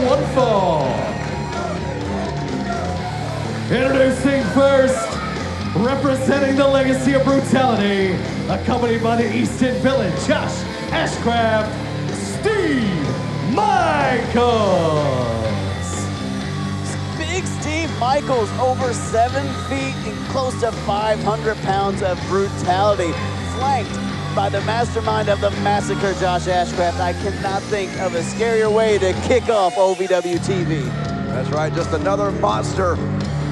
one fall. Introducing first, representing the legacy of Brutality, accompanied by the Easton Villain, Josh Ashcraft, Steve Michaels. Big Steve Michaels, over 7 feet and close to 500 pounds of brutality, flanked by the mastermind of the massacre, Josh Ashcraft. I cannot think of a scarier way to kick off OVW TV. That's right, just another monster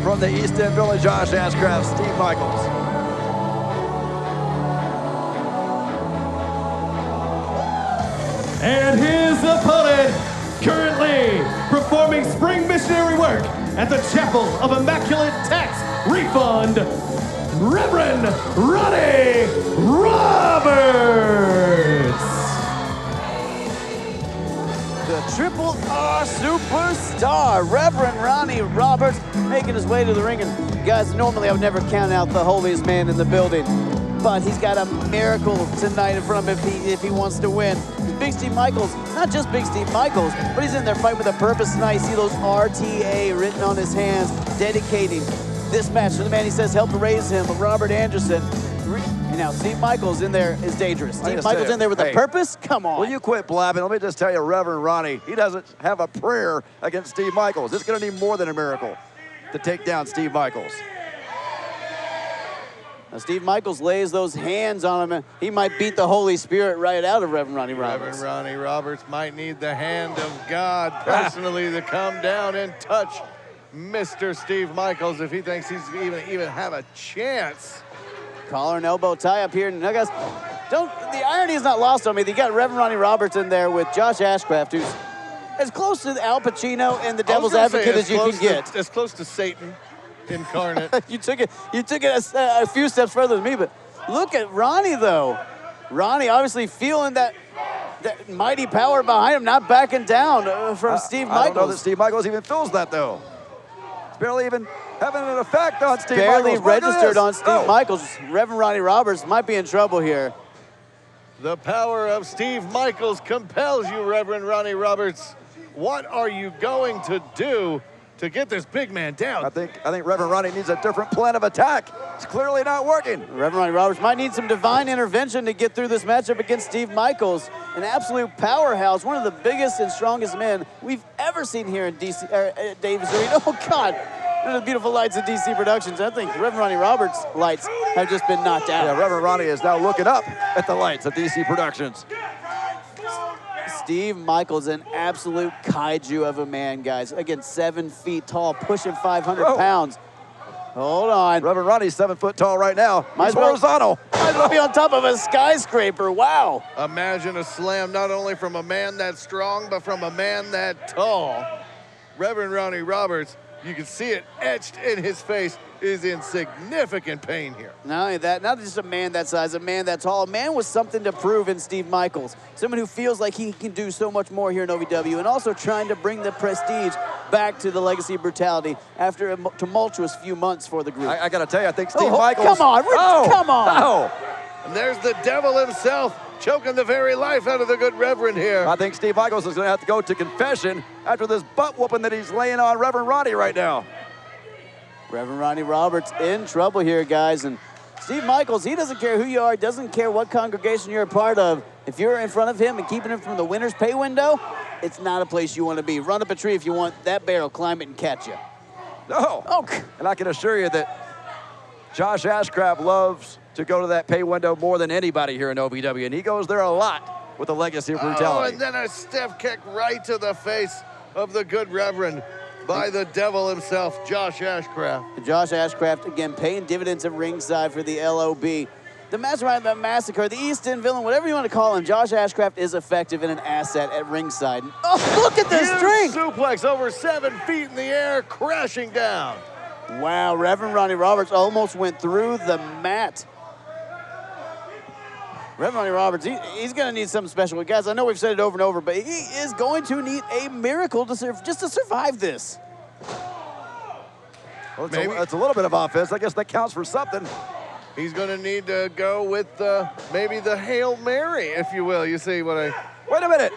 from the East End Village, Josh Ashcraft, Steve Michaels. And his opponent, currently performing spring missionary work at the Chapel of Immaculate Tax Refund, Reverend Ronnie Roberts. The Triple R superstar, Reverend Ronnie Roberts, making his way to the ring. And guys, normally I would never count out the holiest man in the building, but he's got a miracle tonight in front of him if he wants to win. Big Steve Michaels, not just Big Steve Michaels, but he's in there fighting with a purpose tonight. See those RTA written on his hands, dedicating this match to the man he says helped raise him, Robert Anderson. And now Steve Michaels in there is dangerous. Steve Michaels in there with a purpose? Come on. Will you quit blabbing? Let me just tell you, Reverend Ronnie, he doesn't have a prayer against Steve Michaels. It's going to need more than a miracle to take down Steve Michaels. Now Steve Michaels lays those hands on him, and he might beat the Holy Spirit right out of Reverend Ronnie Roberts. Reverend Ronnie Roberts might need the hand of God personally to come down and touch Mr. Steve Michaels if he thinks he's even have a chance. Collar and elbow tie up here. Now guys, the irony is not lost on me. You got Reverend Ronnie Roberts in there with Josh Ashcraft, who's as close to Al Pacino and the Devil's Advocate as you can get. As close to Satan incarnate. You took it a few steps further than me, but look at Ronnie though. Ronnie obviously feeling that mighty power behind him, not backing down from Steve Michaels. I don't know that Steve Michaels even feels that though. It's barely even having an effect on Steve Barely Michaels. registered on Steve Michaels. Reverend Ronnie Roberts might be in trouble here. The power of Steve Michaels compels you, Reverend Ronnie Roberts. What are you going to do to get this big man down? I think Reverend Ronnie needs a different plan of attack. It's clearly not working. Reverend Ronnie Roberts might need some divine intervention to get through this matchup against Steve Michaels, an absolute powerhouse, one of the biggest and strongest men we've ever seen here in DC, Davis Arena. Oh God, one of the beautiful lights of DC Productions. I think Reverend Ronnie Roberts' lights have just been knocked out. Yeah, Reverend Ronnie is now looking up at the lights of DC Productions. Steve Michaels, an absolute kaiju of a man, guys. Again, 7 feet tall, pushing 500 pounds. Hold on. Reverend Ronnie's 7 foot tall right now. He's horizontal. Might as well be on top of a skyscraper. Wow. Imagine a slam not only from a man that strong, but from a man that tall. Reverend Ronnie Roberts, you can see it etched in his face, is in significant pain here. Not only that, not just a man that size, a man that tall, a man with something to prove in Steve Michaels. Someone who feels like he can do so much more here in OVW, and also trying to bring the prestige back to the legacy of Brutality after a tumultuous few months for the group. I got to tell you, I think Steve Michaels... Come on, come on. No. And there's the devil himself choking the very life out of the good Reverend here. I think Steve Michaels is going to have to go to confession after this butt whooping that he's laying on Reverend Ronnie right now. Reverend Ronnie Roberts in trouble here, guys. And Steve Michaels, he doesn't care who you are, doesn't care what congregation you're a part of. If you're in front of him and keeping him from the winner's pay window, it's not a place you want to be. Run up a tree if you want that bear will climb it and catch you. No. Oh. And I can assure you that Josh Ashcraft loves to go to that pay window more than anybody here in OVW, and he goes there a lot with the legacy of Brutality. Oh, and then a stiff kick right to the face of the good Reverend by the devil himself, Josh Ashcraft. Josh Ashcraft, again, paying dividends at ringside for the LOB. The mastermind, the massacre, the East End villain, whatever you want to call him, Josh Ashcraft is effective and an asset at ringside. Oh, look at this drink! Suplex over 7 feet in the air, crashing down. Wow, Reverend Ronnie Roberts almost went through the mat. Reverend Ronnie Roberts, he's going to need something special. Guys, I know we've said it over and over, but he is going to need a miracle to just to survive this. Well, it's a little bit of offense. I guess that counts for something. He's going to need to go with maybe the Hail Mary, if you will. You see what I... Wait a minute.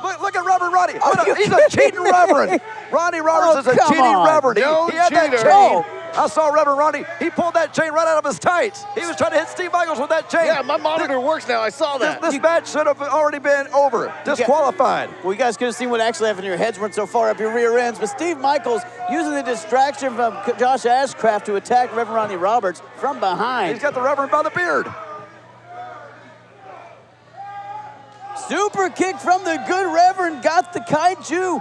Look at Reverend Ronnie. He's a cheating Reverend. Ronnie Roberts is a cheating Reverend. No he had that cheater. chain. I saw Reverend Ronnie. He pulled that chain right out of his tights. He was trying to hit Steve Michaels with that chain. Yeah, my monitor works now. I saw that. This match should have already been over. Disqualified. Well, you guys could have seen what actually happened. Your heads weren't so far up your rear ends. But Steve Michaels using the distraction from Josh Ashcraft to attack Reverend Ronnie Roberts from behind. He's got the Reverend by the beard. Super kick from the good Reverend. Got the Kaiju.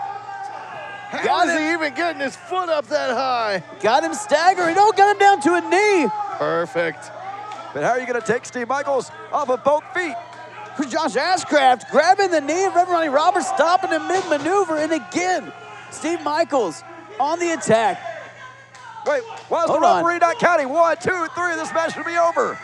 How is he even getting his foot up that high? Got him staggering. Oh, got him down to a knee. Perfect. But how are you going to take Steve Michaels off of both feet? Josh Ashcraft grabbing the knee of Reverend Ronnie Roberts, stopping him mid-maneuver, and again, Steve Michaels on the attack. Wait, why is the referee not counting? 1, 2, 3, this match should be over.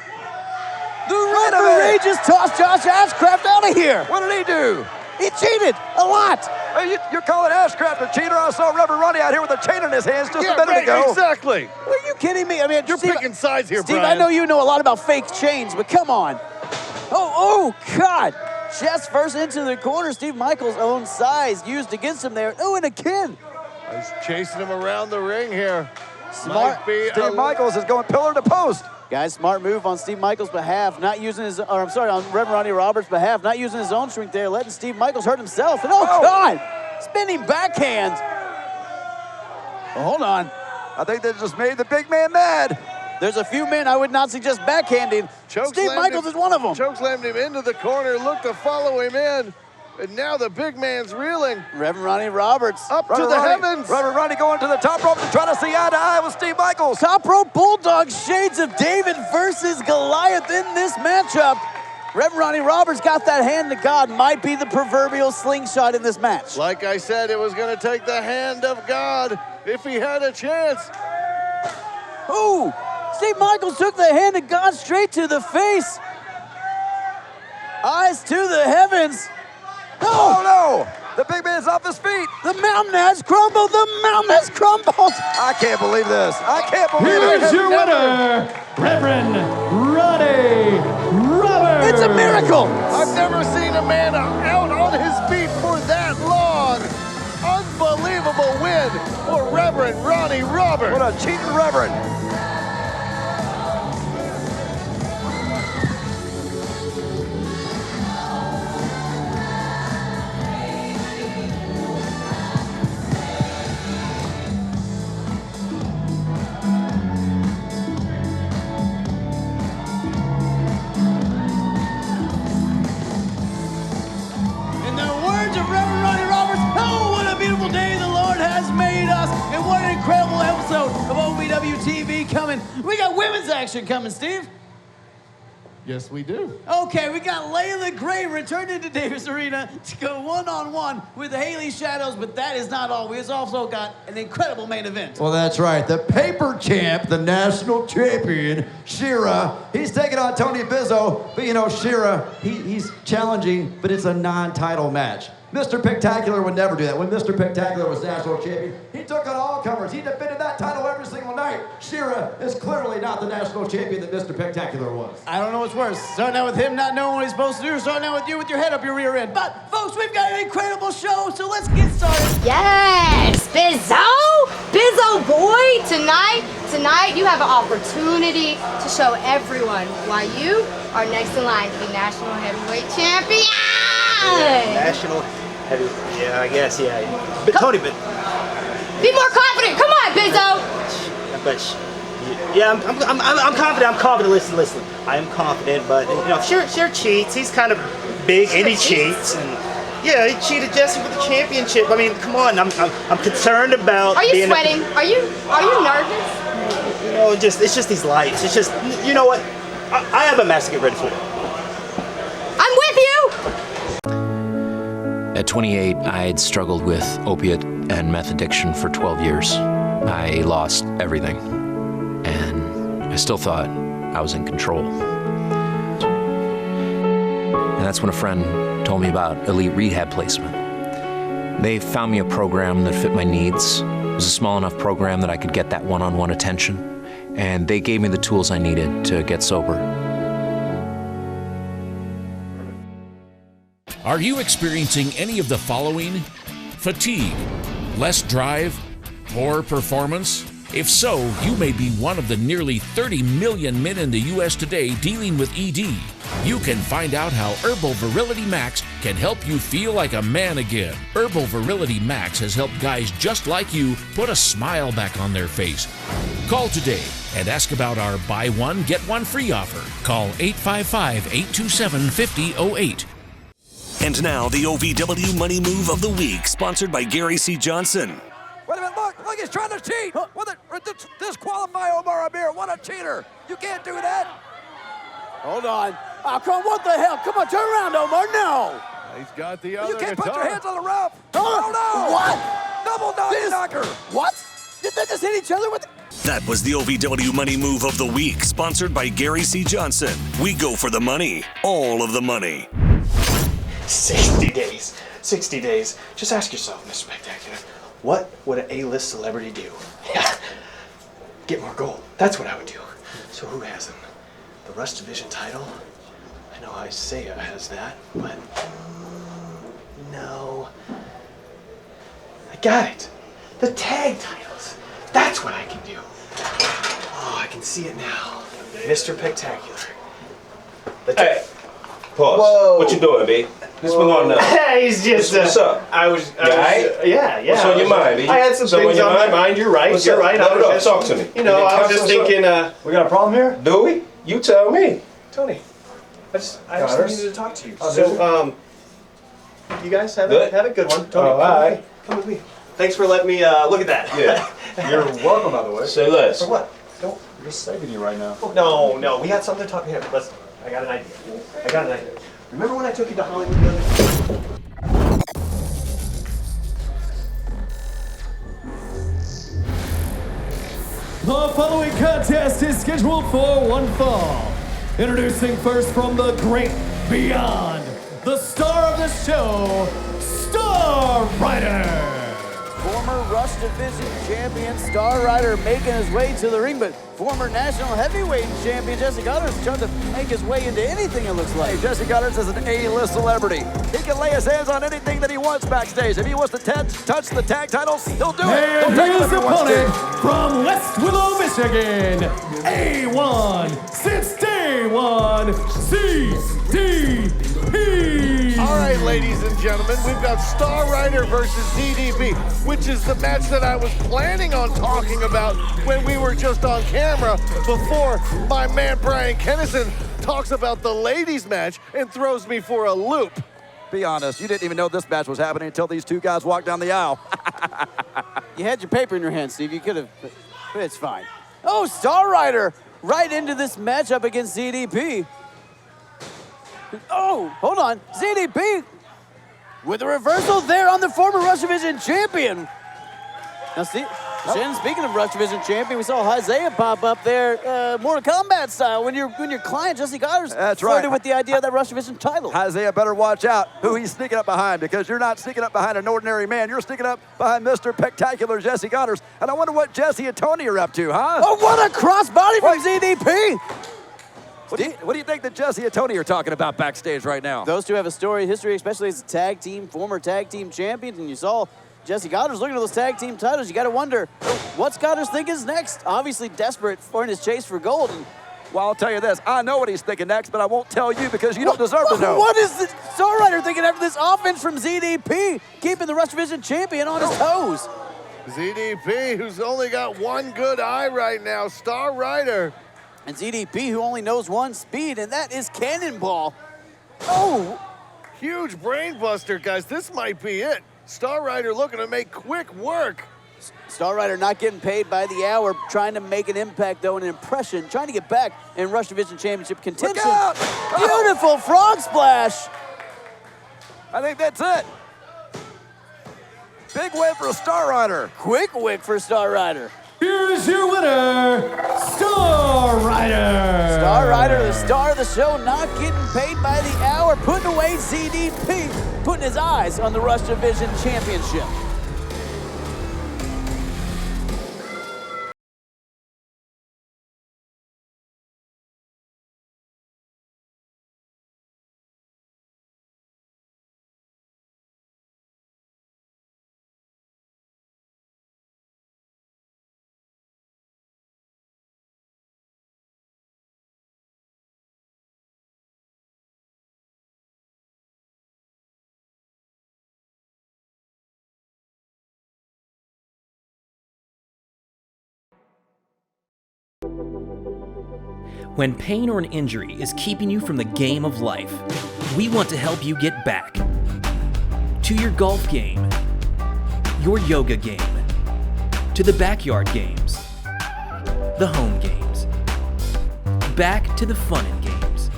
The referee just tossed Josh Ashcraft out of here. What did he do? He cheated a lot. Hey, you're calling Ashcraft a cheater? I saw Reverend Ronnie out here with a chain in his hands just a minute ago. Exactly. Are you kidding me? I mean, You're Steve, picking sides here, Steve, Brian. I know you know a lot about fake chains, but come on. Oh, God. Chest first into the corner. Steve Michaels' own size used against him there. Oh, and again. He's chasing him around the ring here. Smart. Steve Michaels is going pillar to post. Guys, smart move on Steve Michaels' behalf, not using his, or I'm sorry, on Reverend Ronnie Roberts' behalf, not using his own strength there, letting Steve Michaels hurt himself. And God, spinning backhand. Well, hold on. I think they just made the big man mad. There's a few men I would not suggest backhanding. Steve Michaels is one of them. Chokeslammed him into the corner, looked to follow him in. And now the big man's reeling. Reverend Ronnie Roberts. Up to the heavens. Reverend Ronnie going to the top rope to try to see eye to eye with Steve Michaels. Top rope Bulldog, shades of David versus Goliath in this matchup. Reverend Ronnie Roberts got that hand to God, might be the proverbial slingshot in this match. Like I said, it was going to take the hand of God if he had a chance. Ooh, Steve Michaels took the hand of God straight to the face. Eyes to the heavens. Oh no! The big man's off his feet. The mountain has crumbled. The mountain has crumbled. I can't believe this. I can't believe it. Here's your winner, Reverend Ronnie Roberts. It's a miracle. I've never seen a man out on his feet for that long. Unbelievable win for Reverend Ronnie Roberts. What a cheating Reverend. Of OVW TV coming. We got women's action coming, Steve. Yes, we do. Okay, we got Leela Gray returning to Davis Arena to go one-on-one with Haley Shadows, but that is not all. We've also got an incredible main event. Well, that's right. The paper champ, the national champion, Shera, he's taking on Tony Bizo. But, you know, Shera, he's challenging, but it's a non-title match. Mr. PEC-Tacular would never do that. When Mr. PEC-Tacular was national champion, he took on all comers. He defended that title every single night. Shera is clearly not the national champion that Mr. PEC-Tacular was. I don't know what's worse. Starting out with him not knowing what he's supposed to do, or starting out with you with your head up your rear end. But, folks, we've got an incredible show, so let's get started. Yes, Bizo! Bizo boy, tonight you have an opportunity to show everyone why you are next in line to be national heavyweight champion! National heavy, yeah, I guess, yeah. But Tony, but be more confident. Come on, Bizo. Yeah, I'm confident. I'm confident. Listen. I am confident, but you know, sure cheats. He's kind of big and he cheats. And yeah, he cheated Jessie for the championship. I mean, come on. I'm concerned about. Are you sweating? Are you nervous? You know, it's just these lights. It's just, you know what? I have a match to get ready for. I'm with you. At 28, I had struggled with opiate and meth addiction for 12 years. I lost everything, and I still thought I was in control. And that's when a friend told me about Elite Rehab Placement. They found me a program that fit my needs. It was a small enough program that I could get that one-on-one attention, and they gave me the tools I needed to get sober. Are you experiencing any of the following? Fatigue, less drive, poor performance? If so, you may be one of the nearly 30 million men in the U.S. today dealing with ED. You can find out how Herbal Virility Max can help you feel like a man again. Herbal Virility Max has helped guys just like you put a smile back on their face. Call today and ask about our buy one, get one free offer. Call 855-827-5008. And now the OVW Money Move of the Week, sponsored by Gary C. Johnson. Wait a minute, look, he's trying to cheat. Disqualify Omar Amir. What a cheater. You can't do that. Hold on. Oh, come on, what the hell? Come on, turn around, Omar. No. He's got the other You can't guitar. put your hands on the ref. Oh, no. What? Double knocker. What? Did they just hit each other with? That was the OVW Money Move of the Week, sponsored by Gary C. Johnson. We go for the money. All of the money. 60 days. 60 days. Just ask yourself, Mr. Spectacular, what would an A-list celebrity do? Yeah. Get more gold. That's what I would do. So who has them? The Rush Division title? I know Isaiah has that, but no. I got it. The tag titles. That's what I can do. Oh, I can see it now. Mr. Spectacular. Hey, pause. Whoa. What you doing, B? What's going on now? He's just. What's up? Yeah. What's on your mind, B? I had some things on my mind. You're right. What's You're up? right. No, talk to me. You know, I was just thinking. We got a problem here? Do we? You tell me. Tony, I just Godderz? needed to talk to you. Oh, So, you guys have Good? a good one. Tony, Oh, all right. come with me. Thanks for letting me look at that. Yeah. You're welcome, by the way. Say less. For what? I'm just saving you right now. No, we had something to talk. Here, listen. I got an idea. Remember when I took you to Hollywood the other day? The following contest is scheduled for one fall. Introducing first from the great beyond, the star of the show, Star Rider. Former Rush Division champion Star Rider making his way to the ring, but former national heavyweight champion Jessie Godderz trying to make his way into anything, it looks like. Hey, Jessie Godderz is an A-list celebrity. He can lay his hands on anything that he wants backstage. If he wants to touch the tag titles, he'll do it. And his opponent from West Willow, Michigan, A1 since day one, CDP. All right, ladies and gentlemen, we've got Star Rider versus DDP, which is the match that I was planning on talking about when we were just on camera before my man Brian Kennison talks about the ladies match and throws me for a loop. Be honest, you didn't even know this match was happening until these two guys walked down the aisle. You had your paper in your hand, Steve. You could have, but it's fine. Oh, Star Rider right into this matchup against ZDP. Oh, hold on. ZDP with a reversal there on the former Rush Division champion. Now, see, Jen, speaking of Rush Division champion, we saw Isaiah pop up there, Mortal Kombat style, when your client, Jessie Godderz, flirted with the idea of that Rush Division title. Isaiah better watch out who he's sneaking up behind, because you're not sneaking up behind an ordinary man. You're sneaking up behind Mr. Spectacular Jessie Godderz. And I wonder what Jessie and Tony are up to, huh? Oh, what a crossbody from ZDP! What do you think that Jessie and Tony are talking about backstage right now? Those two have a storied history, especially as a tag team, former tag team champions, and you saw Jessie Godderz looking at those tag team titles. You got to wonder, what's Godderz thinking is next? Obviously desperate in his chase for gold. And well, I'll tell you this. I know what he's thinking next, but I won't tell you because you don't deserve to know. What is the Star Rider thinking after this offense from ZDP, keeping the Rush Division champion on his toes? ZDP, who's only got one good eye right now, Star Rider. And ZDP, who only knows one speed, and that is Cannonball. Oh! Huge brain buster, guys. This might be it. Star Rider looking to make quick work. Star Rider not getting paid by the hour, trying to make an impact, though, an impression, trying to get back in Rush Division Championship contention. Look out! Beautiful frog splash. I think that's it. Big win for a Star Rider. Quick win for Star Rider. Here is your winner, Star Rider. Star Rider, the star of the show, not getting paid by the hour, putting away ZDP, putting his eyes on the Rush Division Championship. When pain or an injury is keeping you from the game of life, we want to help you get back to your golf game, your yoga game, to the backyard games, the home games, back to the fun and games.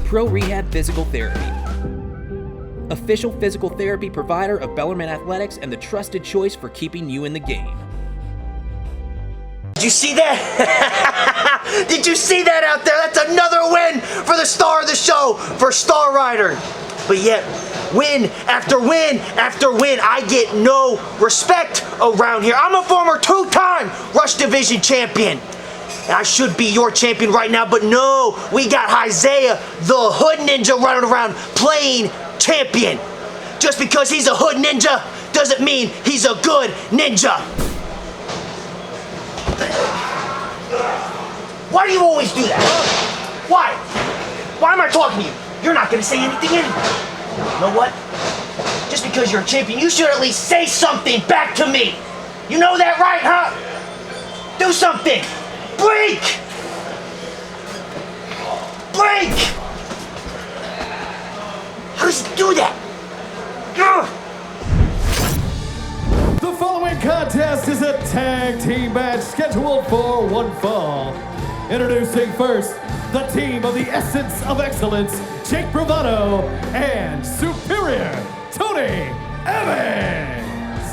Pro Rehab Physical Therapy, official physical therapy provider of Bellarmine Athletics and the trusted choice for keeping you in the game. Did you see that? Did you see that out there? That's another win for the star of the show, for Star Rider. But yet, win after win after win, I get no respect around here. I'm a former 2-time Rush Division champion. And I should be your champion right now, but no, we got Isaiah, the Hood Ninja, running around playing champion. Just because he's a Hood Ninja doesn't mean he's a good ninja. Why do you always do that? Why? Why am I talking to you? You're not gonna say anything anyway. You know what? Just because you're a champion, you should at least say something back to me. You know that, right, huh? Do something. Break! Break! How does he do that? Ugh. The following contest is a tag team match scheduled for one fall. Introducing first, the team of the Essence of Excellence, Jake Bravado and Superior Tony Evans.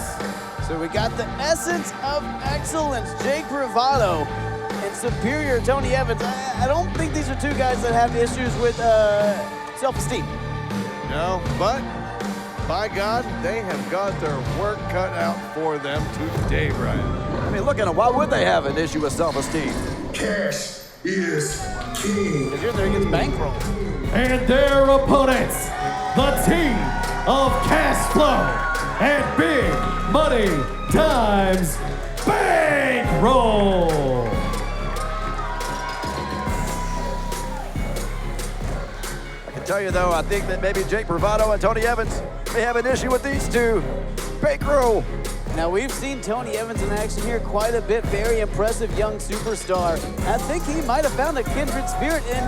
So we got the Essence of Excellence, Jake Bravado and Superior Tony Evans. I don't think these are two guys that have issues with self-esteem. No, but by God, they have got their work cut out for them today, Brian. I mean, look at them. Why would they have an issue with self-esteem? Cash is king. Because you're there against Bankroll. And their opponents, the team of Cash Flow and Big Money Times Bankroll. I can tell you, though, I think that maybe Jake Bravado and Tony Evans may have an issue with these two. Bankroll. Now, we've seen Tony Evans in action here quite a bit. Very impressive young superstar. I think he might have found a kindred spirit in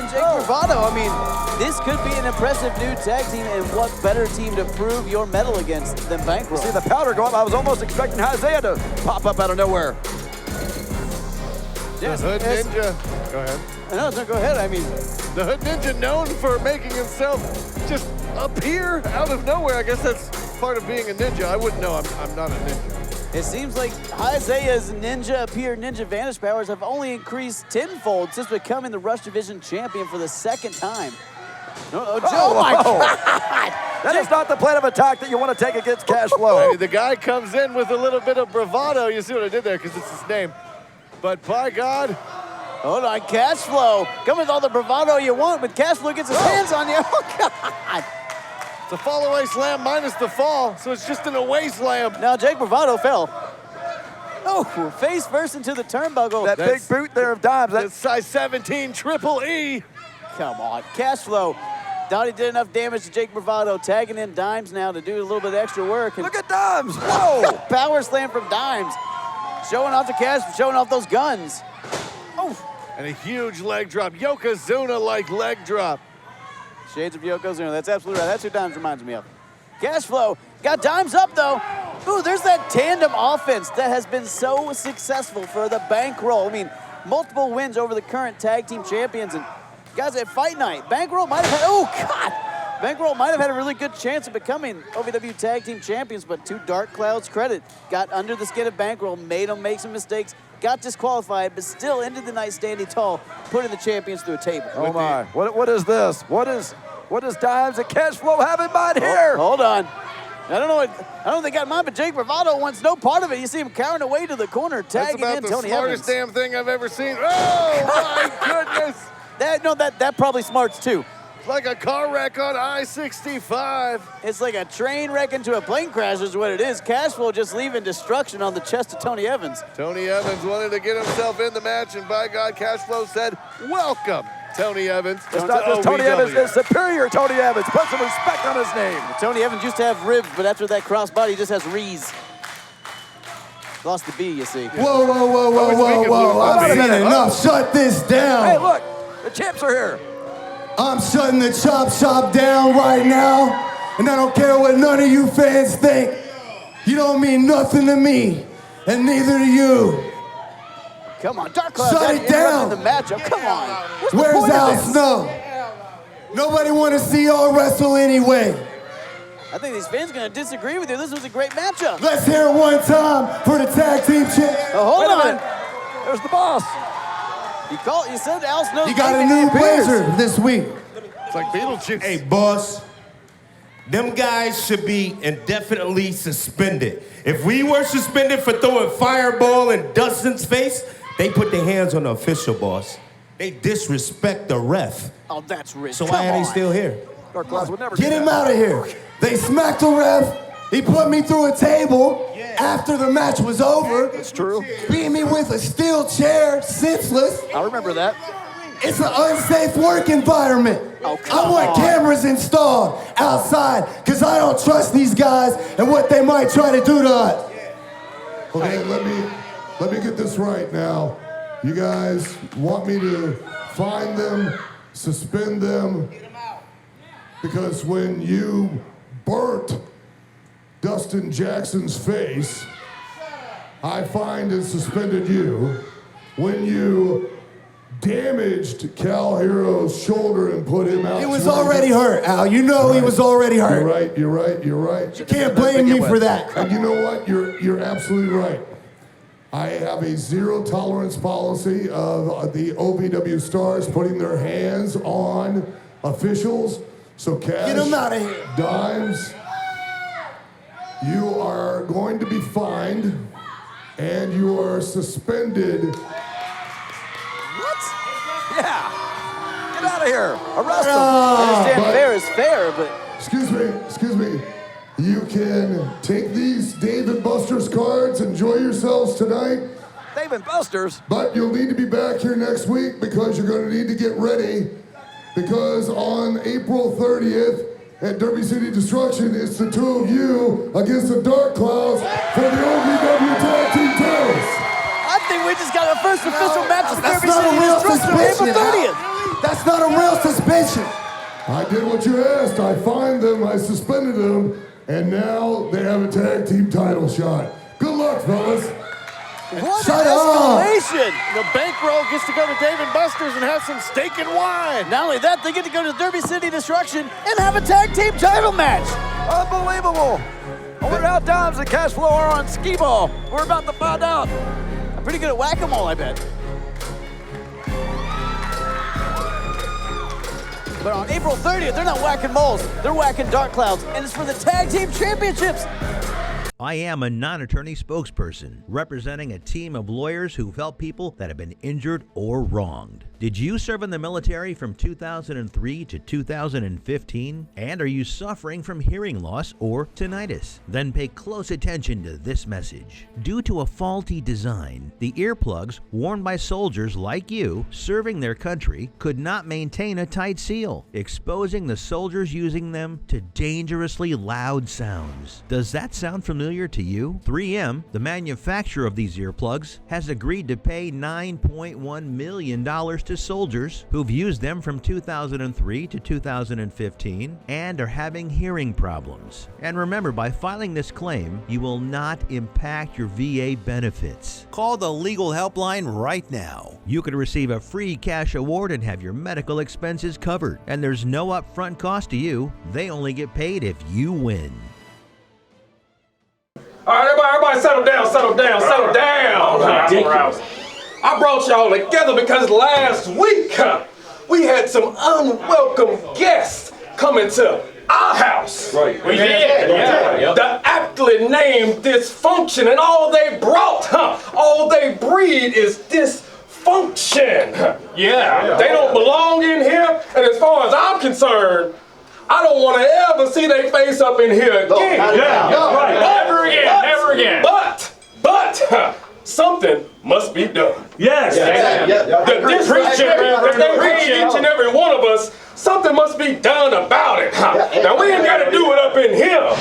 Jake Bravado. I mean, this could be an impressive new tag team, and what better team to prove your mettle against than Bankroll? See the powder go up. I was almost expecting Isaiah to pop up out of nowhere. Yes, the Hood Ninja. Go ahead. No, go ahead. I mean, the Hood Ninja, known for making himself just appear out of nowhere. I guess that's part of being a ninja. I wouldn't know. I'm not a ninja. It seems like Isaiah's ninja vanish powers have only increased tenfold since becoming the Rush Division champion for the second time. Oh my God! That is not the plan of attack that you want to take against Cash Flow. Hey, the guy comes in with a little bit of bravado. You see what I did there, because it's his name. But by God. Hold on, Cash Flow. Come with all the bravado you want, but Cash Flow gets his hands on you. Oh, God. It's a fall away slam minus the fall, so it's just an away slam. Now Jake Bravado fell. Oh, face first into the turnbuckle. That big boot there of Dimes. That's size 17 triple E. Come on, Cash Flow. Thought he did enough damage to Jake Bravado, tagging in Dimes now to do a little bit of extra work. Look at Dimes. Whoa. Power slam from Dimes. Showing off the Cash, showing off those guns. Oh. And a huge leg drop. Yokozuna-like leg drop. Shades of Yokozuna, that's absolutely right. That's who Dimes reminds me of. Cash Flow got Dimes up, though. Ooh, there's that tandem offense that has been so successful for the Bankroll. I mean, multiple wins over the current tag team champions. And guys, at Fight Night, Bankroll might have had, oh, God! Bankroll might have had a really good chance of becoming OVW tag team champions, but to Dark Cloud's credit, got under the skin of Bankroll, made him make some mistakes, got disqualified, but still ended the night standing tall, putting the champions through a table. Oh, my. What is this? What does Dimes and Cash Flow have in mind here? Hold on. I don't know what they got in mind, but Jake Bravado wants no part of it. You see him cowering away to the corner, tagging in Tony Evans. That's about the smartest damn thing I've ever seen. Oh, my goodness. That probably smarts too. It's like a car wreck on I-65. It's like a train wreck into a plane crash is what it is. Cash Flow just leaving destruction on the chest of Tony Evans. Tony Evans wanted to get himself in the match, and by God, Cash Flow said, welcome, Tony Evans. It's not just Tony Evans, it's Superior Tony Evans. Put some respect on his name. Tony Evans used to have ribs, but after that crossbody, he just has Rees. Lost the B, you see. Whoa, whoa, whoa, whoa, whoa, whoa. I'm saying enough. Shut this down. Hey, look, the champs are here. I'm shutting the chop shop down right now, and I don't care what none of you fans think. You don't mean nothing to me, and neither do you. Come on, Dark Cloud. Shut it down. The matchup. Come on. What's the Where's point of Al this? Snow? Nobody want to see y'all wrestle anyway. I think these fans are going to disagree with you. This was a great matchup. Let's hear it one time for the tag team champ. Hold on. There's the boss. You said Al Snow. You got a new blazer this week. It's like Beetlejuice. Hey, boss. Them guys should be indefinitely suspended. If we were suspended for throwing fireball in Dustin's face, they put their hands on the official, boss. They disrespect the ref. Oh, that's rich. So why are they still here? Dark Clouds would never Get do him that. out of here. They smacked the ref. He put me through a table after the match was over. That's true. Beat me with a steel chair, senseless. I remember that. It's an unsafe work environment. Oh, I want cameras installed outside because I don't trust these guys and what they might try to do to us. Okay, let me get this right now. You guys want me to find them, suspend them, because when you burnt Dustin Jackson's face, I fined and suspended you. When you damaged Cal Hero's shoulder and put him out. He was already hurt, Al. You know he was already hurt. You're right. You can't blame me for that. And you know what? You're absolutely right. I have a zero tolerance policy of the OVW stars putting their hands on officials. So Cash, get him out of here. Dimes, you are going to be fined and you are suspended. What? Yeah. Get out of here. Arrest them. I understand fair is fair, but... Excuse me. You can take these Dave & Buster's cards, enjoy yourselves tonight. Dave & Buster's? But you'll need to be back here next week because you're going to need to get ready. Because on April 30th at Derby City Destruction, it's the two of you against the Dark Clouds for the OVW Tag Team titles. I think we just got our first official match of That's Derby not City a real Destruction on April suspension. 30th. That's not a real suspension. I did what you asked. I fined them, I suspended them, and now they have a tag team title shot. Good luck, fellas. What Shut an up. escalation! The Bankroll gets to go to Dave & Buster's and have some steak and wine. Not only that, they get to go to Derby City Destruction and have a tag team title match. Unbelievable. I wonder how Dimes and Cash Flow are on skee ball. We're about to find out. I'm pretty good at whack-a-mole, I bet. But on April 30th, they're not whacking moles, they're whacking Dark Clouds, and it's for the tag team championships. I am a non-attorney spokesperson representing a team of lawyers who've helped people that have been injured or wronged. Did you serve in the military from 2003 to 2015? And are you suffering from hearing loss or tinnitus? Then pay close attention to this message. Due to a faulty design, the earplugs worn by soldiers like you serving their country could not maintain a tight seal, exposing the soldiers using them to dangerously loud sounds. Does that sound familiar to you? 3M, the manufacturer of these earplugs, has agreed to pay $9.1 million to soldiers who've used them from 2003 to 2015 and are having hearing problems. And remember, by filing this claim, you will not impact your VA benefits. Call the legal helpline right now. You could receive a free cash award and have your medical expenses covered. And there's no upfront cost to you. They only get paid if you win. All right, everybody settle down. I brought y'all together because last week we had some unwelcome guests coming to our house. Right. We did. Yeah. The aptly named Dysfunction, and all they brought, all they breed is dysfunction. Yeah. They don't belong in here, and as far as I'm concerned, I don't want to ever see their face up in here again. Never again. But something must be done. Yes. The disrespect that they paid each and every one of us, something must be done about it. Now we ain't got to do it up in here,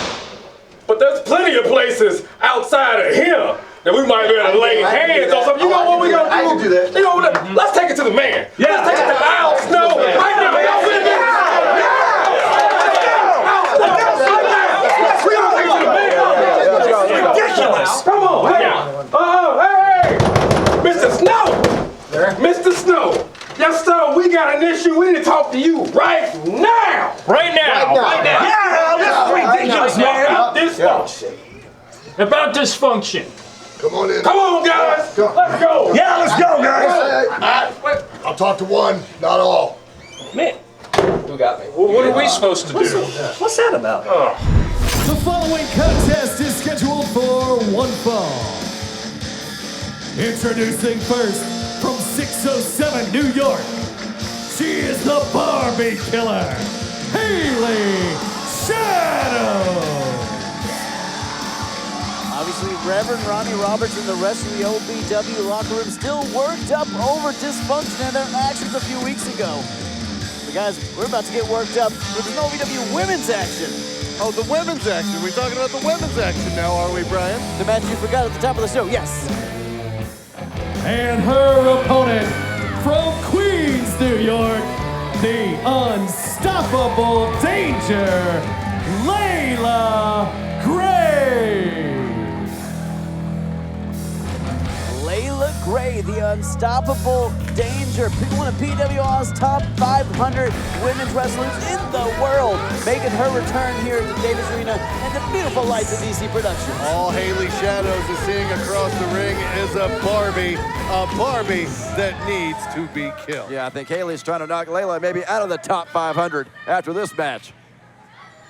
but there's plenty of places outside of here then we might be able to lay hands on something. You know what we gonna do? I can do that. You know what? Let's take it to the man. Yeah. Let's take it to Al Snow. Right now, y'all with me? Ridiculous. Come on, hey. Hey, Mr. Snow. Mr. Snow. Yes, sir, we got an issue. We need to talk to you right now. Right now. Yeah, this is ridiculous, man. About dysfunction. About dysfunction. Come on in. Come on, guys. Let's go. Yeah, let's go, guys. I'll talk to one, not all. Man. Who got me? Well, what are we supposed to do? What's that about? The following contest is scheduled for one fall. Introducing first from 607 New York, she is the Barbie Killer, Haley Shadow. Obviously, Reverend Ronnie Roberts and the rest of the OVW locker room still worked up over dysfunction and their actions a few weeks ago. But guys, we're about to get worked up with an OVW women's action. Oh, the women's action. We're talking about the women's action now, are we, Brian? The match you forgot at the top of the show, yes. And her opponent from Queens, New York, the unstoppable Danger, Leela Gray. Leela Gray, the unstoppable Danger, one of PWR's top 500 women's wrestlers in the world, making her return here to Davis Arena and the beautiful lights of DC Productions. All Haley Shadows is seeing across the ring is a Barbie that needs to be killed. Yeah, I think Haley's trying to knock Leela maybe out of the top 500 after this match.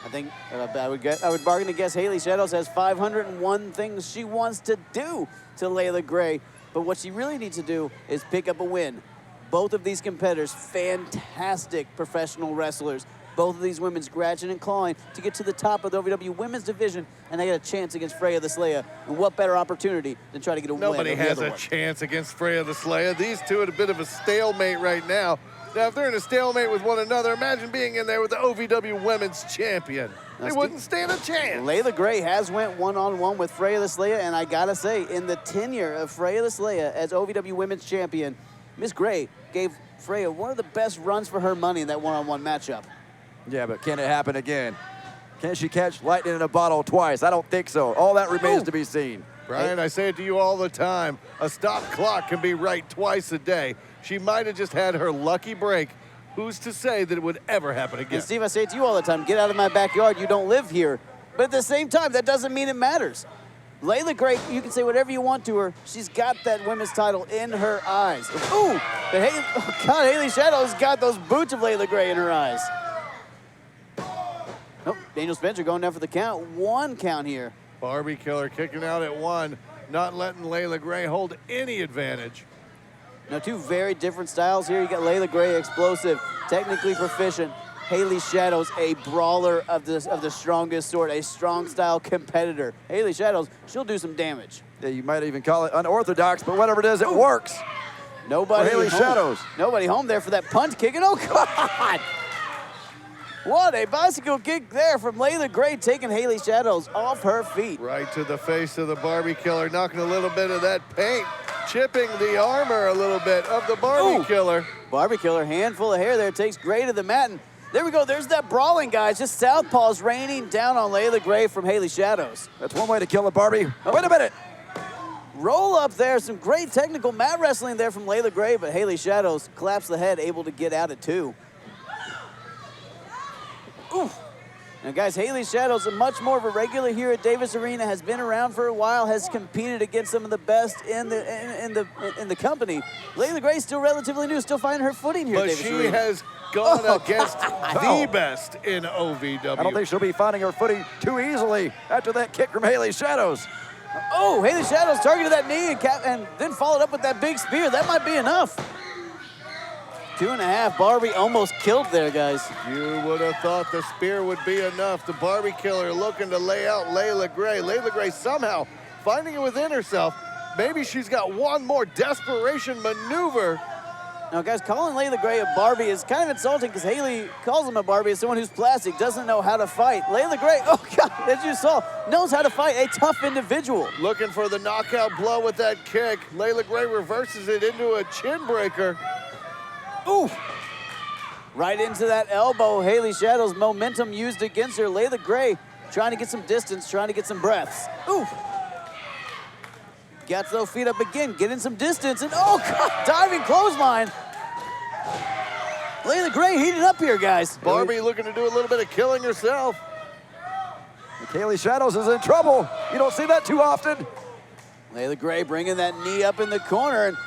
I think I would bargain to guess Haley Shadows has 501 things she wants to do to Leela Gray, but what she really needs to do is pick up a win. Both of these competitors, fantastic professional wrestlers. Both of these women scratching and clawing to get to the top of the OVW women's division, and they get a chance against Freya the Slayer. And what better opportunity than try to get a win? Nobody has a chance against Freya the Slayer. These two at a bit of a stalemate right now. Now, if they're in a stalemate with one another, imagine being in there with the OVW Women's Champion. They wouldn't stand a chance. Leela Gray has went one-on-one with Freya the Slayer, and I gotta say, in the tenure of Freya the Slayer as OVW Women's Champion, Miss Gray gave Freya one of the best runs for her money in that one-on-one matchup. Yeah, but can it happen again? Can she catch lightning in a bottle twice? I don't think so. All that remains to be seen. Brian, I say it to you all the time. A stop clock can be right twice a day. She might have just had her lucky break. Who's to say that it would ever happen again? And Steve, I say it to you all the time, get out of my backyard, you don't live here. But at the same time, that doesn't mean it matters. Leela Gray, you can say whatever you want to her. She's got that women's title in her eyes. Ooh, but Haley Shadow's got those boots of Leela Gray in her eyes. Oh, Daniel Spencer going down for the count. 1 count here. Barbie Killer kicking out at 1, not letting Leela Gray hold any advantage. Now, two very different styles here. You got Leela Gray, explosive, technically proficient. Haley Shadows, a brawler of the strongest sort, a strong style competitor. Haley Shadows, she'll do some damage. Yeah, you might even call it unorthodox, but whatever it is, it works. Nobody Haley home. Shadows. Nobody home there for that punch kick, and oh God! What a bicycle kick there from Leela Gray, taking Haley Shadows off her feet. Right to the face of the Barbie Killer, knocking a little bit of that paint, chipping the armor a little bit of the Barbie Killer. Barbie Killer, handful of hair there, takes Gray to the mat, and there we go. There's that brawling, guys. Just southpaws raining down on Leela Gray from Haley Shadows. That's one way to kill a Barbie. Wait a minute. Roll up there. Some great technical mat wrestling there from Leela Gray, but Haley Shadows collapsed the head, able to get out at 2. Ooh. Now, guys, Haley Shadows, much more of a regular here at Davis Arena, has been around for a while, has competed against some of the best in the company. Leela Gray still relatively new, still finding her footing here at Davis Arena. But she has gone against the best in OVW. I don't think she'll be finding her footing too easily after that kick from Haley Shadows. Oh, Haley Shadows targeted that knee and then followed up with that big spear. That might be enough. 2.5. Barbie almost killed there, guys. You would have thought the spear would be enough. The Barbie Killer looking to lay out Leela Gray. Leela Gray somehow finding it within herself. Maybe she's got one more desperation maneuver. Now, guys, calling Leela Gray a Barbie is kind of insulting because Haley calls him a Barbie as someone who's plastic, doesn't know how to fight. Leela Gray, oh God, as you saw, knows how to fight, a tough individual. Looking for the knockout blow with that kick. Leela Gray reverses it into a chin breaker. Ooh. Right into that elbow. Haley Shadow's momentum used against her. Leela Gray trying to get some distance, trying to get some breaths. Ooh. Gets those feet up again, getting some distance, and oh God, diving clothesline. Leela Gray heating up here, guys. Barbie looking to do a little bit of killing herself. Haley Shadows is in trouble. You don't see that too often. Leela Gray bringing that knee up in the corner and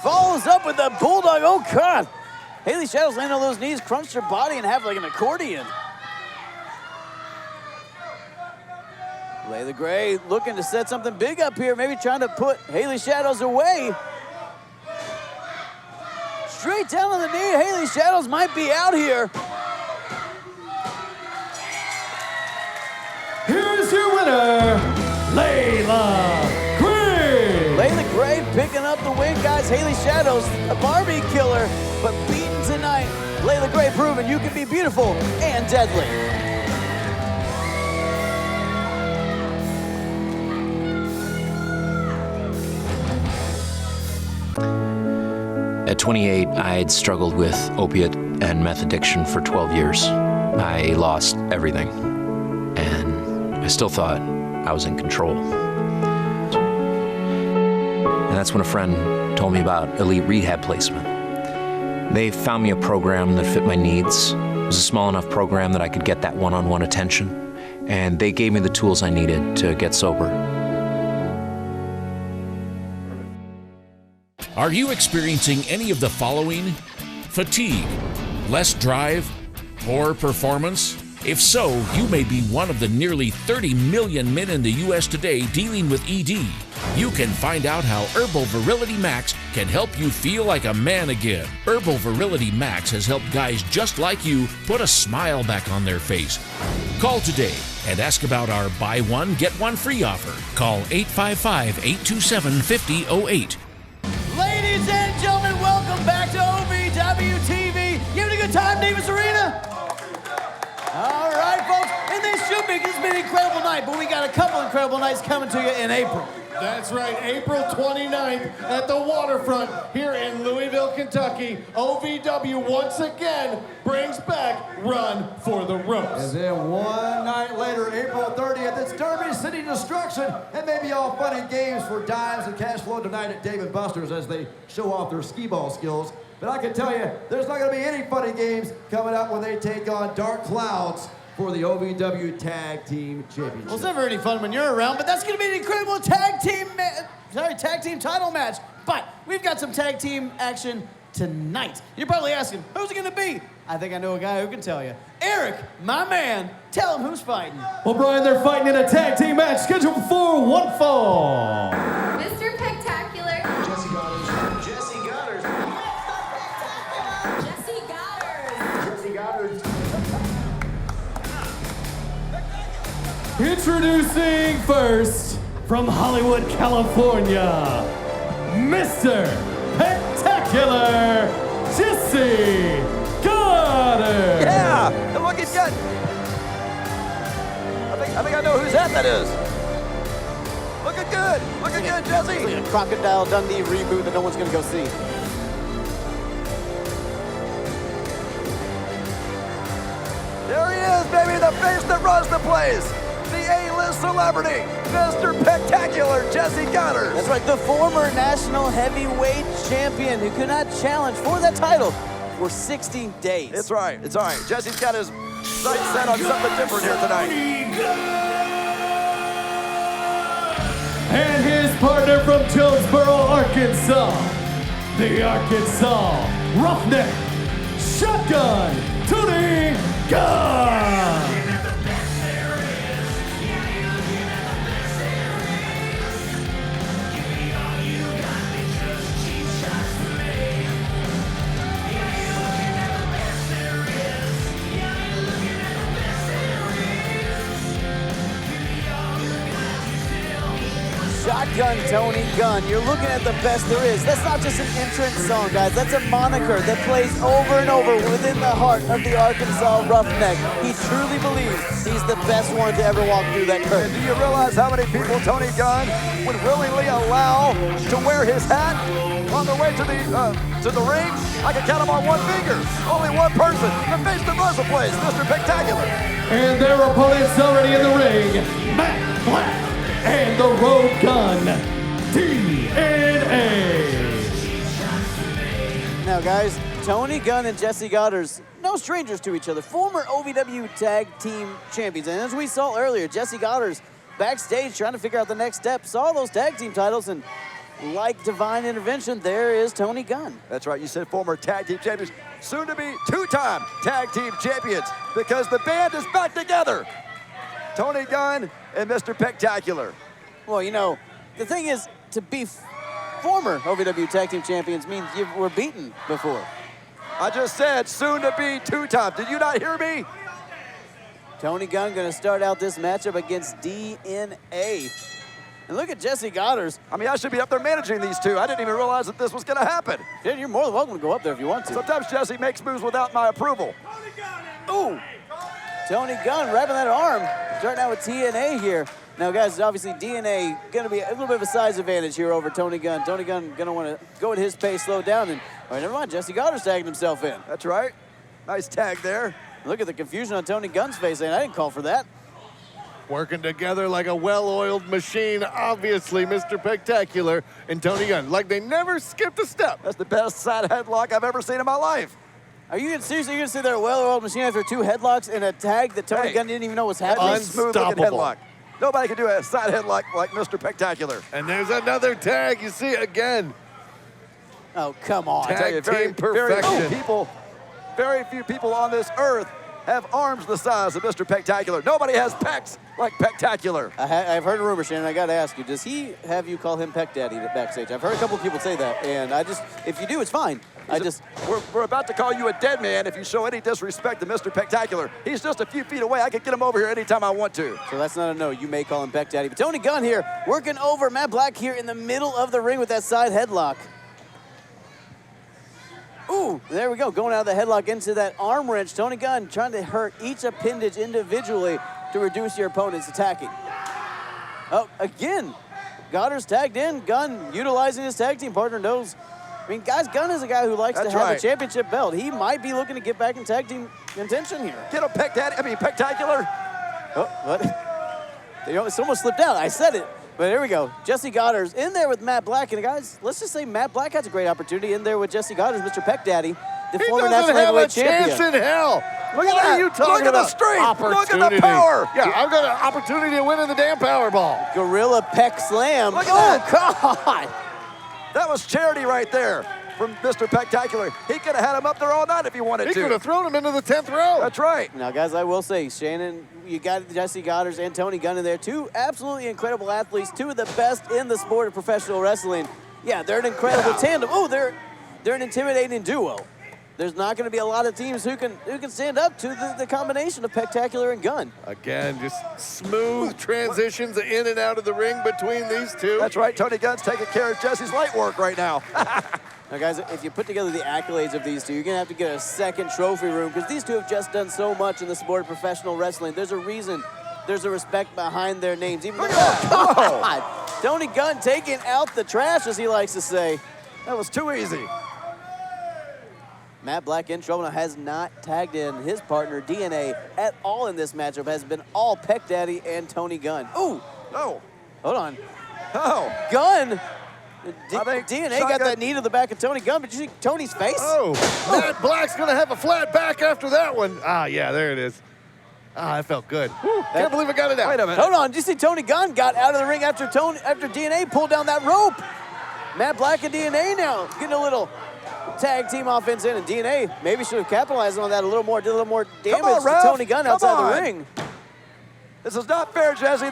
follows up with the bulldog. Oh God. Haley Shadows landing on those knees, crunched her body and have like an accordion. Leela Gray looking to set something big up here, maybe trying to put Haley Shadows away. Straight down on the knee, Haley Shadows might be out here. Here's your winner, Leela Gray. Leela Gray picking up the win, guys. Haley Shadows, a Barbie killer, but beaten tonight. Leela Gray proving you can be beautiful and deadly. At 28, I'd struggled with opiate and meth addiction for 12 years. I lost everything, and I still thought I was in control. And that's when a friend told me about elite rehab placement. They found me a program that fit my needs. It was a small enough program that I could get that one-on-one attention, and they gave me the tools I needed to get sober. Are you experiencing any of the following? Fatigue, less drive, poor performance? If so, you may be one of the nearly 30 million men in the U.S. today dealing with ED. You can find out how Herbal Virility Max can help you feel like a man again. Herbal Virility Max has helped guys just like you put a smile back on their face. Call today and ask about our buy one, get one free offer. Call 855-827-5008. Ladies and gentlemen, welcome back to OVW TV. You having a good time, Davis Arena? All right, folks, and this should be, it's been an incredible night, but we got a couple incredible nights coming to you in April. That's right, April 29th at the waterfront here in Louisville, Kentucky. OVW once again brings back Run for the Ropes. And then one night later, April 30th, it's Derby City Destruction. And maybe all fun and games for dimes and cash flow tonight at Dave & Buster's as they show off their skee-ball skills. But I can tell you, there's not going to be any fun and games coming up when they take on Dark Clouds for the OVW Tag Team Championship. Well, it's never any fun when you're around, but that's going to be an incredible tag team title match. But we've got some tag team action tonight. You're probably asking, who's it going to be? I think I know a guy who can tell you. Eric, my man, tell him who's fighting. Well, Brian, they're fighting in a tag team match scheduled for one fall. Mr. PEC-Tacular. Jessie Godderz. Jessie Godderz. Jessie Godderz. Jessie Godderz. Introducing first, from Hollywood, California, Mr. PEC-Tacular, Jessie Godderz. Yeah, and look, he's got. I think I know whose hat that is. Looking good, Jessie. It's like a Crocodile Dundee reboot that no one's gonna go see. There he is, baby, the face that runs the place. The A-list celebrity, Mr. PEC-Tacular, Jessie Godderz. That's right, the former national heavyweight champion who could not challenge for that title for 60 days. It's all right. Jessie's got his sights set on something different here tonight. And his partner from Jonesboro, Arkansas, the Arkansas Roughneck Shotgun, Tony Gunn. Shotgun Tony Gunn. You're looking at the best there is. That's not just an entrance song, guys. That's a moniker that plays over and over within the heart of the Arkansas Roughneck. He truly believes he's the best one to ever walk through that curtain. And do you realize how many people Tony Gunn would willingly allow to wear his hat on their way to the ring? I can count them on one finger. Only one person. The face that runs the place, Mr. Spectacular. And their opponents already in the ring, Matt Black and the Road Gun, DNA. Now, guys, Tony Gunn and Jessie Godderz, no strangers to each other, former OVW Tag Team Champions. And as we saw earlier, Jessie Godderz backstage trying to figure out the next step, saw those tag team titles, and like divine intervention, there is Tony Gunn. That's right, you said former tag team champions, soon to be two-time tag team champions, because the band is back together. Tony Gunn and Mr. Spectacular. Well, you know, the thing is, to be former OVW Tag Team Champions means you were beaten before. I just said soon to be two-time. Did you not hear me? Tony Gunn gonna start out this matchup against DNA. And look at Jessie Godderz. I mean, I should be up there managing these two. I didn't even realize that this was gonna happen. Dude, you're more than welcome to go up there if you want to. Sometimes Jessie makes moves without my approval. Ooh! Tony Gunn wrapping that arm. Starting out with TNA here. Now, guys, obviously DNA going to be a little bit of a size advantage here over Tony Gunn. Tony Gunn going to want to go at his pace, slow down, and all right, never mind. Jessie Godderz tagging himself in. That's right. Nice tag there. Look at the confusion on Tony Gunn's face, saying, I didn't call for that. Working together like a well-oiled machine, obviously, Mr. Spectacular and Tony Gunn. Like they never skipped a step. That's the best side headlock I've ever seen in my life. Are you seriously going to say they're a well-oiled machine after two headlocks and a tag that Tony Gunn didn't even know was happening? Smooth-looking headlock. Nobody can do a side headlock like Mr. Spectacular. And there's another tag. You see it again. Oh, come on. Tag team perfection. Very few people on this earth have arms the size of Mr. Spectacular. Nobody has pecs like Spectacular. I've heard a rumor, Shannon. I got to ask you, does he have you call him Peck Daddy backstage? I've heard a couple of people say that, and if you do, it's fine. We're about to call you a dead man if you show any disrespect to Mr. Spectacular. He's just a few feet away. I could get him over here anytime I want to. So that's not a no. You may call him Peck Daddy. But Tony Gunn here, working over Matt Black here in the middle of the ring with that side headlock. Ooh, there we go. Going out of the headlock into that arm wrench. Tony Gunn trying to hurt each appendage individually to reduce your opponent's attacking. Oh, again, Godderz tagged in. Gunn utilizing his tag team partner knows. I mean, guys, Gunn is a guy who likes to have a championship belt. He might be looking to get back in tag team contention here. Get him, Spectacular. Oh, what? It almost slipped out. I said it. But here we go. Jessie Godderz in there with Matt Black. And guys, let's just say Matt Black has a great opportunity in there with Jessie Godderz, Mr. Peck Daddy, the former national heavyweight champion. He doesn't have a chance in hell. Look at that. What are you talking about? Look at the strength. Look at the power. Yeah, I've got an opportunity to win in the damn Powerball. Gorilla Peck Slam. Look at that. God. That was charity right there from Mr. Spectacular. He could have had him up there all night if he wanted to. He could have thrown him into the 10th row. That's right. Now, guys, I will say, Shannon, you got Jessie Godderz and Tony Gunn in there. Two absolutely incredible athletes, two of the best in the sport of professional wrestling. Yeah, they're an incredible tandem. Oh, they're an intimidating duo. There's not going to be a lot of teams who can stand up to the combination of Spectacular and Gunn. Again, just smooth transitions in and out of the ring between these two. That's right. Tony Gunn's taking care of Jessie's light work right now. Now, guys, if you put together the accolades of these two, you're going to have to get a second trophy room because these two have just done so much in the sport of professional wrestling. There's a reason. There's a respect behind their names. Even Tony Gunn taking out the trash, as he likes to say. That was too easy. Matt Black in trouble now, has not tagged in his partner DNA at all in this matchup. Has been all Peck Daddy and Tony Gunn. Ooh. Oh. Hold on. Oh. Gunn. DNA got that knee to the back of Tony Gunn, but you see Tony's face? Oh. Matt Black's going to have a flat back after that one. Ah, yeah, there it is. Ah, that felt good. Can't believe I got it out. Wait a minute. Hold on. Did you see Tony Gunn got out of the ring after DNA pulled down that rope? Matt Black and DNA now getting a little tag team offense in, and DNA maybe should have capitalized on that a little more, did a little more damage to Tony Gunn outside the ring. This is not fair, Jessie.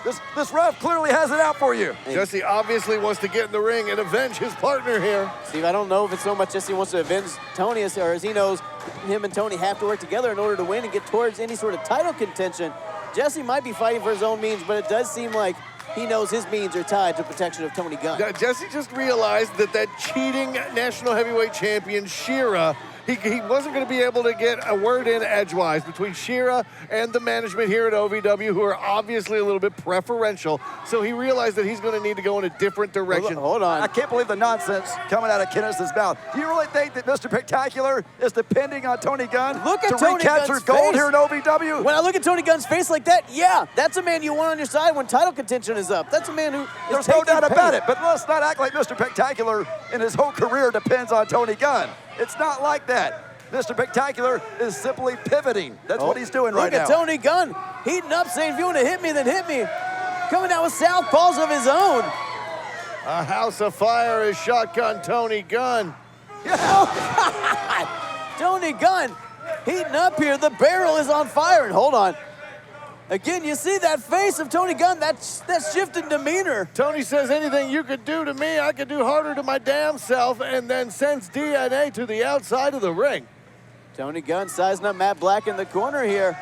This ref clearly has it out for you. Jessie obviously wants to get in the ring and avenge his partner here. Steve, I don't know if it's so much Jessie wants to avenge Tony or as he knows him and Tony have to work together in order to win and get towards any sort of title contention. Jessie might be fighting for his own means, but it does seem like he knows his means are tied to protection of Tony Gunn. Now, Jessie just realized that cheating national heavyweight champion Shera, he wasn't going to be able to get a word in edgewise between Shera and the management here at OVW, who are obviously a little bit preferential. So he realized that he's going to need to go in a different direction. Hold on. I can't believe the nonsense coming out of Kenneth's mouth. Do you really think that Mr. Spectacular is depending on Tony Gunn Look at to Tony recapture Gunn's gold face. here in OVW? When I look at Tony Gunn's face like that, yeah, that's a man you want on your side when title contention is up. That's a man who is There's no taking doubt about pain. it, but let's not act like Mr. Spectacular and his whole career depends on Tony Gunn. It's not like that. Mr. Spectacular is simply pivoting. That's what he's doing right now. Look at Tony Gunn heating up, saying, if you want to hit me, then hit me. Coming out with southpaws of his own. A house of fire is shotgun Tony Gunn. Oh, God. Tony Gunn heating up here. The barrel is on fire. And hold on. Again, you see that face of Tony Gunn, that shift in demeanor. Tony says, anything you could do to me, I could do harder to my damn self, and then sends DNA to the outside of the ring. Tony Gunn sizing up Matt Black in the corner here.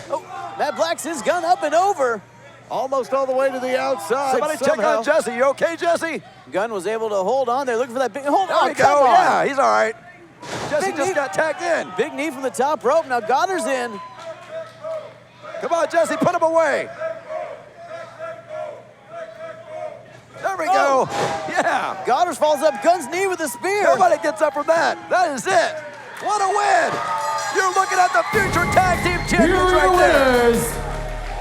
Oh, Matt Black's his gun up and over. Almost all the way to the outside. Somebody check on Jessie. You okay, Jessie? Gunn was able to hold on there, looking for that big, hold on, There you come go. on. Yeah, he's all right. Jessie Big just knee. got tagged in. Big knee from the top rope. Now Godderz in. Come on, Jessie, put him away. There we go. Yeah. Godderz follows up Gunn's knee with a spear. Nobody gets up from that. That is it. What a win. You're looking at the future tag team Here champions are your right there. winners,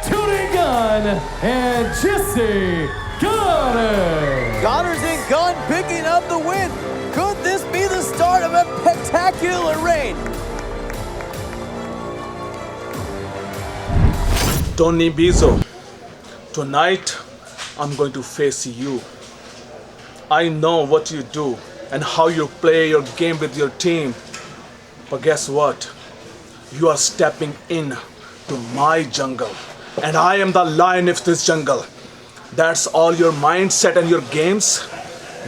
Tony Gunn and Jessie Godderz. Godderz and Gunn picking up the win. Could this be the start of a spectacular reign? Tony Bizo, tonight I'm going to face you. I know what you do and how you play your game with your team. But guess what? You are stepping in to my jungle. And I am the lion of this jungle. That's all your mindset and your games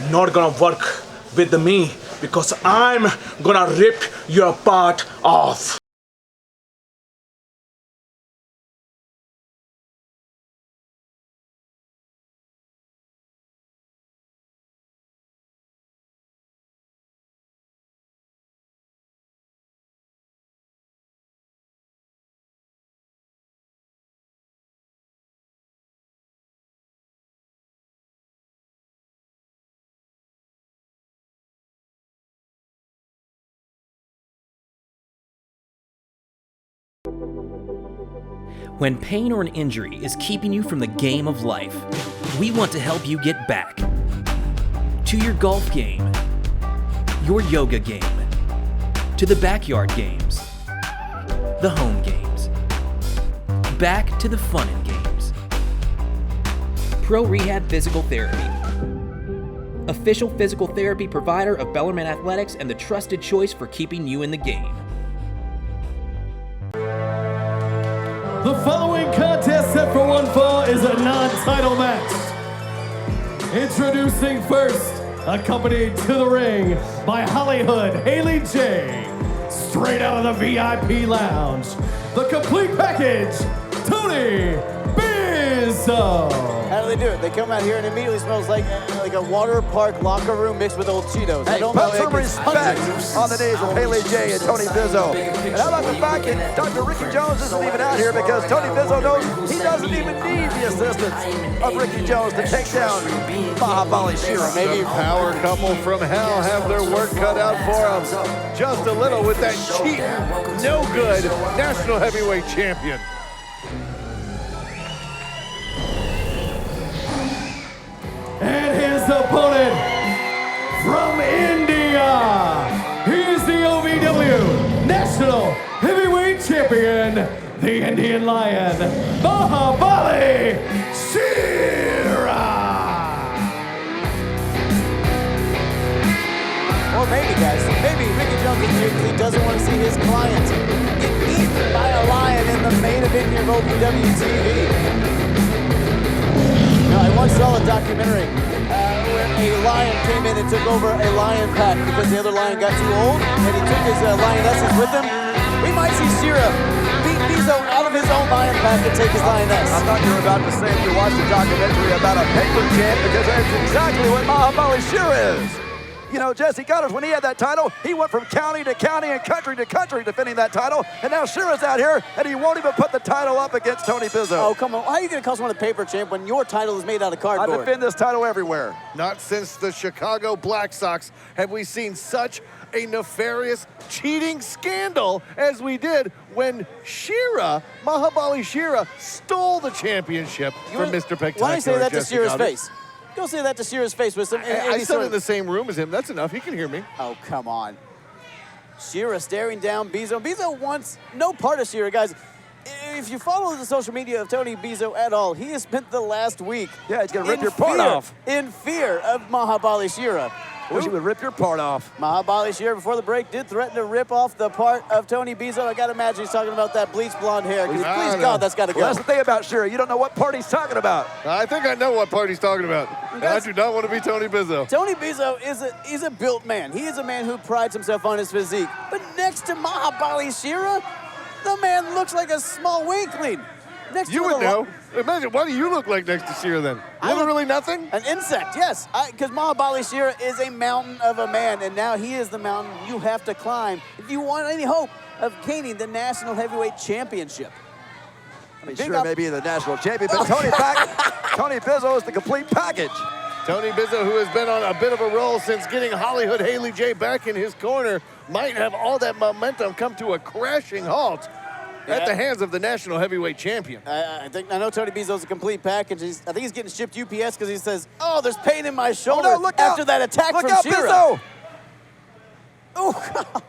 not gonna work with me, because I'm gonna rip your part off. When pain or an injury is keeping you from the game of life, we want to help you get back to your golf game, your yoga game, to the backyard games, the home games, back to the fun and games. Pro Rehab Physical Therapy, official physical therapy provider of Bellarmine Athletics and the trusted choice for keeping you in the game. The following contest set for one fall is a non-title match. Introducing first, accompanied to the ring by HollyHood Haley J. Straight out of the VIP lounge, the complete package, Tony Bizo. How do they do it? They come out here and it immediately smells like a water park locker room mixed with old Cheetos. Hey, put some respect on the names of Haley J and Tony Bizo. And how about the fact that Dr. Ricky Jones isn't even out here, because Tony Bizo knows he doesn't even need the assistance of Ricky Jones to take down Mahabali Shera. Maybe power couple from hell have their work cut out for them just a little with that cheating, no good national heavyweight champion. And his opponent from India, he's the OVW National Heavyweight Champion, the Indian Lion, Mahabali Shera. Or maybe, guys, maybe Ricky Jones is here because he doesn't want to see his client get eaten by a lion in the main event here of OVW TV. Now, I once saw a documentary where a lion came in and took over a lion pack because the other lion got too old, and he took his lionesses with him. We might see Shera beat Bizo out of his own lion pack and take his lioness. I thought you were about to say if you watched a documentary about a paper champ, because that's exactly what Mahabali Shera is. You know, Jessie Godderz, when he had that title, he went from county to county and country to country defending that title, and now Shera's out here, and he won't even put the title up against Tony Bizo. Oh, come on. How are you going to call someone a paper champ when your title is made out of cardboard? I defend this title everywhere. Not since the Chicago Black Sox have we seen such a nefarious cheating scandal as we did when Shera, Mahabali Shera, stole the championship from Mr. Spectacular. Why don't you say that Jessie to Shera's Godderz. face? Go say that to Shera's face with some. I stood in the same room as him. That's enough. He can hear me. Oh, come on. Shera staring down Bizo. Bizo wants no part of Shera, guys. If you follow the social media of Tony Bizo at all, he has spent the last week. Yeah, he's gonna rip your part off. In fear of Mahabali Shera. Wish he would rip your part off. Mahabali Shera, before the break, did threaten to rip off the part of Tony Bizo. I gotta imagine he's talking about that bleached blonde hair. Please God, that's gotta go. Well, that's the thing about Shera. You don't know what part he's talking about. I think I know what part he's talking about. And I do not want to be Tony Bizo. Tony Bizo is a built man. He is a man who prides himself on his physique. But next to Mahabali Shera, the man looks like a small weakling. Next You to would know. Imagine, what do you look like next to Shera then? Literally nothing? An insect, yes. Because Mahabali Shera is a mountain of a man, and now he is the mountain you have to climb if you want any hope of gaining the National Heavyweight Championship. I mean, Shera may be the national champion, but Tony Bizo is the complete package. Tony Bizo, who has been on a bit of a roll since getting HollyHood Haley J back in his corner, might have all that momentum come to a crashing halt at the hands of the National Heavyweight Champion. I know Tony Bizo's a complete package. I think he's getting shipped UPS because he says, "Oh, there's pain in my shoulder after that attack from Shera." Bizo! Oh,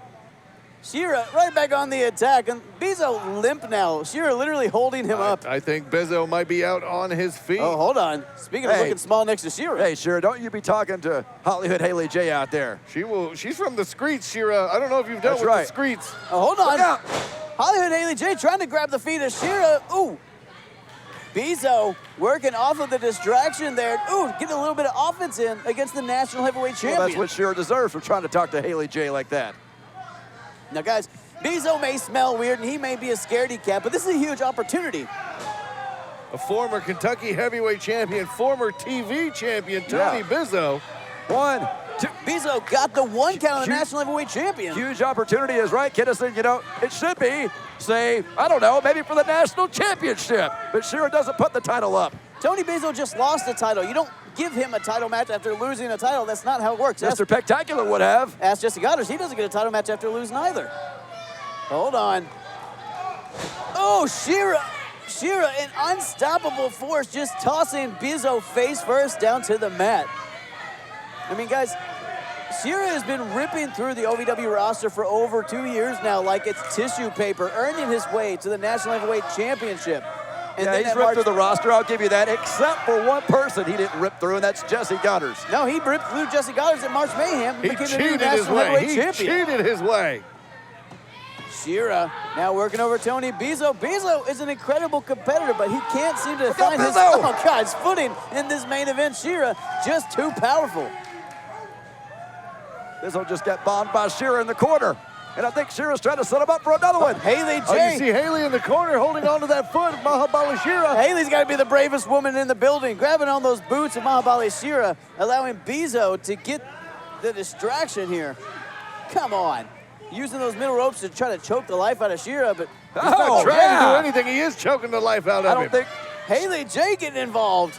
Shera right back on the attack, and Bizo limp now. Shera literally holding him up. I think Bizo might be out on his feet. Oh, hold on. Speaking of looking small next to Shera. Hey, Shera, don't you be talking to HollyHood Haley J out there. She's from the streets, Shera. I don't know if you've dealt with the streets. Oh, hold on. HollyHood Haley J trying to grab the feet of Shera. Ooh. Bizo working off of the distraction there. Ooh, getting a little bit of offense in against the National Heavyweight Champion. Well, that's what Shera deserves for trying to talk to Haley J like that. Now, guys, Bizo may smell weird and he may be a scaredy cat, but this is a huge opportunity. A former Kentucky heavyweight champion, former TV champion, Tony Bizo. Bizo got the one count of the National Heavyweight Champion. Huge opportunity is right, Kinnison. You know, it should be, say, I don't know, maybe for the National Championship. But Shera doesn't put the title up. Tony Bizo just lost the title. You don't give him a title match after losing a title. That's not how it works. Mr. Spectacular would have. Ask Jessie Godderz. He doesn't get a title match after losing either. Hold on. Oh, Shera, an unstoppable force, just tossing Bizo face first down to the mat. I mean, guys, Shera has been ripping through the OVW roster for over 2 years now like it's tissue paper, earning his way to the National Heavyweight Championship. And yeah, he's ripped through the roster, I'll give you that, except for one person he didn't rip through, and that's Jessie Godderz. No, he ripped through Jessie Godderz at March Mayhem and He became the new cheated his National way. Heavyweight He Champion. cheated his way. Shera now working over Tony Bizo. Bizo is an incredible competitor, but he can't seem to find his his footing in this main event. Shera just too powerful. Bizo just got bombed by Shera in the corner. And I think Shera's trying to set him up for another one. Haley J. Oh, you see Haley in the corner holding onto that foot of Mahabali Shera. Haley's got to be the bravest woman in the building, grabbing on those boots of Mahabali Shera, allowing Bizo to get the distraction here. Come on. Using those middle ropes to try to choke the life out of Shera, but he's not trying to do anything. He is choking the life out of him. I don't think Haley J getting involved.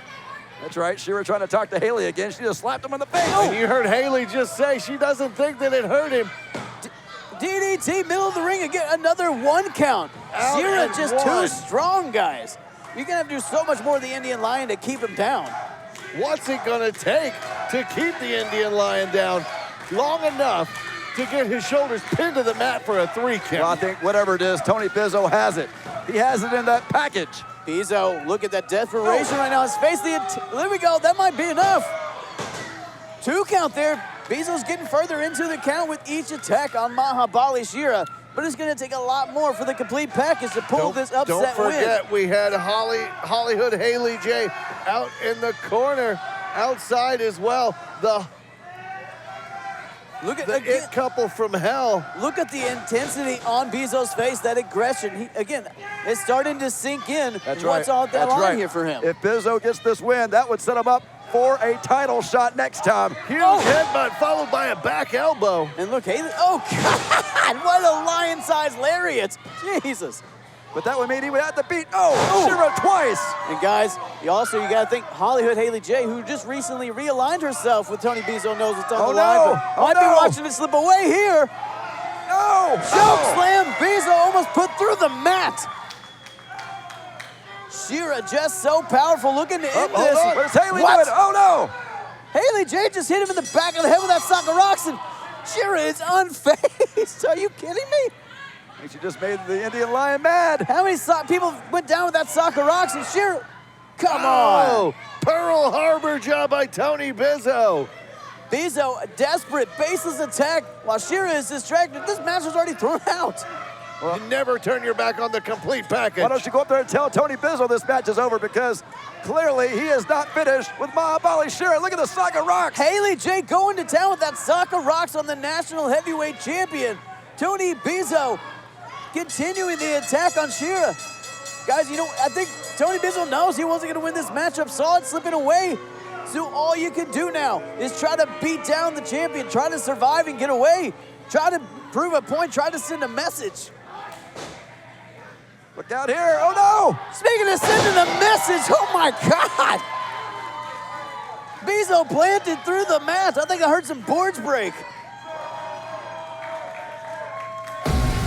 That's right. Shera trying to talk to Haley again. She just slapped him in the face. And you heard Haley just say she doesn't think that it hurt him. DDT, middle of the ring again, another one count. Shera just too strong, guys. You're going to have to do so much more of the Indian Lion to keep him down. What's it going to take to keep the Indian Lion down long enough to get his shoulders pinned to the mat for a 3 count? Well, I think whatever it is, Tony Bizo has it. He has it in that package. Bizo, look at that desperation right now. His face, there we go. That might be enough. 2 count there. Bizo's getting further into the count with each attack on Mahabali Shera, but it's going to take a lot more for the complete package to pull this upset win. Don't forget, we had HollyHood Haley J out in the corner, outside as well. The Look at the it couple from hell. Look at the intensity on Bizo's face, that aggression. Again, it's starting to sink in. That's What's right. on that That's line right. here for him? If Bizo gets this win, that would set him up for a title shot next time. Huge headbutt followed by a back elbow. And look, Haley, oh God, what a lion-sized lariat. Jesus. But that would mean he would have to beat, Shera twice. And guys, you got to think HollyHood Haley J, who just recently realigned herself with Tony Bizo, knows what's on the line. But might be watching it slip away here. No! Choke slam, Bizo almost put through the mat. Shera just so powerful, looking to end this. What is Haley doing? Oh no! Haley J just hit him in the back of the head with that sock of rocks, and Shera is unfazed. Are you kidding me? I think she just made the Indian Lion mad. How many people went down with that sock of rocks, and Shera? Come on! Pearl Harbor job by Tony Bizo. Bizo, a desperate, baseless attack while Shera is distracted. This match was already thrown out. Well, you never turn your back on the complete package. Why don't you go up there and tell Tony Bizo this match is over, because clearly he is not finished with Mahabali Shera. Look at the sock of rocks. Haley J going to town with that sock of rocks on the National Heavyweight Champion. Tony Bizo continuing the attack on Shera. Guys, I think Tony Bizo knows he wasn't going to win this matchup. Saw it slipping away. So all you can do now is try to beat down the champion, try to survive and get away, try to prove a point, try to send a message. Look out here. Oh no! Speaking of sending a message, oh my God! Bizo planted through the mat. I think I heard some boards break.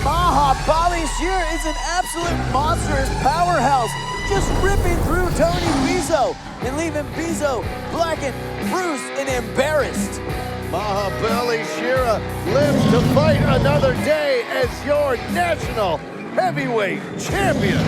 Mahabali Shera is an absolute monstrous powerhouse, just ripping through Tony Bizo and leaving Bizo blackened, bruised, and embarrassed. Mahabali Shera lives to fight another day as your National Heavyweight Champion.